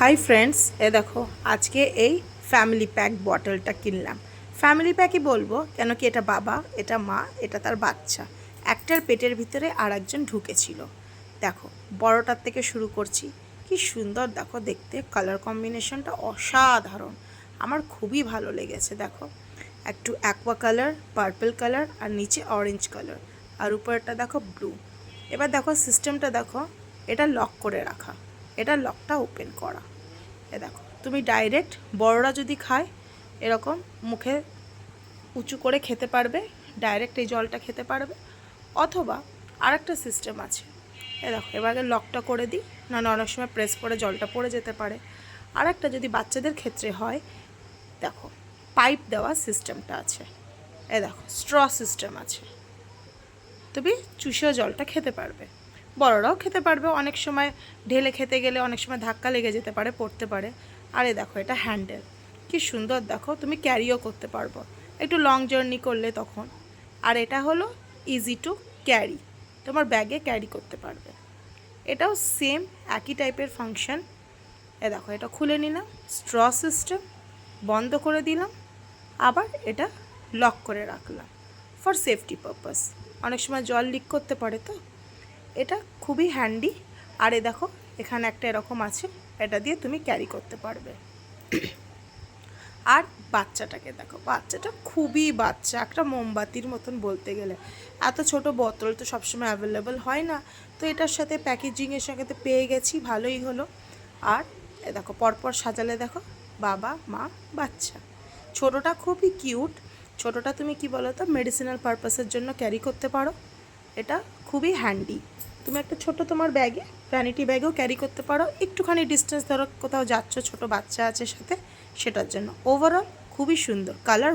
Hi friends, দেখো আজকে এই ফ্যামিলি প্যাক বটলটা কিনলাম। ফ্যামিলি প্যাকই বলবো কেন কি এটা বাবা, এটা মা, এটা তার বাচ্চা, একটার পেটের ভিতরে আর একজন ঢুকেছিল। দেখো বড়টার থেকে শুরু করছি। কি সুন্দর দেখো দেখতে, কালার কম্বিনেশনটা অসাধারণ, আমার খুবই ভালো লেগেছে। দেখো একটু অ্যাকোয়া কালার, পার্পল কালার, আর নিচে অরেঞ্জ কালার, আর উপরটা দেখো ব্লু। এবার দেখো সিস্টেমটা দেখো, এটা লক করে রাখা, এটা লকটা ওপেন করা। দেখো তুমি ডাইরেক্ট বড়রা যদি খায় এরকম মুখে উঁচু করে খেতে পারবে, ডাইরেক্ট এই জলটা খেতে পারবে। অথবা আরেকটা সিস্টেম আছে, দেখো এবারে লকটা করে দিই, না অনেক সময় প্রেস করে জলটা পড়ে যেতে পারে। আরেকটা যদি বাচ্চাদের ক্ষেত্রে হয়, দেখো পাইপ দেওয়া সিস্টেমটা আছে, দেখো স্ট্র সিস্টেম আছে, তুমি চুষেও জলটা খেতে পারবে, বড়রাও খেতে পারবে। অনেক সময় ঢেলে খেতে গেলে অনেক সময় ধাক্কা লেগে যেতে পারে, পড়তে পারে। আর দেখো এটা হ্যান্ডেল, কি সুন্দর দেখো, তুমি ক্যারিও করতে পারবো একটু লং জার্নি করলে তখন। আর এটা হলো ইজি টু ক্যারি, তোমার ব্যাগে ক্যারি করতে পারবে। এটাও সেম একই টাইপের ফাংশন। দেখো এটা খুলে নিলাম, স্ট্র সিস্টেম, বন্ধ করে দিলাম, আবার এটা লক করে রাখলাম ফর সেফটি পারপাস। অনেক সময় জল লিক করতে পারে, তো এটা খুবই হ্যান্ডি। আর দেখো এখানে একটা এরকম আছে, এটা দিয়ে তুমি ক্যারি করতে পারবে। আর বাচ্চাটাকে দেখো, বাচ্চাটা খুবই বাচ্চা, একটা মোমবাতির মতন বলতে গেলে। এত ছোট বোতল তো সবসময় অ্যাভেলেবল হয় না, তো এটার সাথে প্যাকেজিংয়ের সাথে পেয়ে গেছি, ভালোই হলো। আর দেখো পরপর সাজালে দেখো বাবা, মা, বাচ্চা। ছোটোটা খুবই কিউট। ছোটোটা তুমি কি বলো তো, মেডিসিনাল পারপাসের জন্য ক্যারি করতে পারো। এটা খুবই হ্যান্ডি, তুমি একটা ছোট তোমার ব্যাগে, ভ্যানিটি ব্যাগেও ক্যারি করতে পারো। একটুখানি ডিস্টেন্স ধরো কোথাও যাচ্ছ, ছোট বাচ্চা আছে সাথে, সেটার জন্য। ওভারঅল খুবই সুন্দর কালার।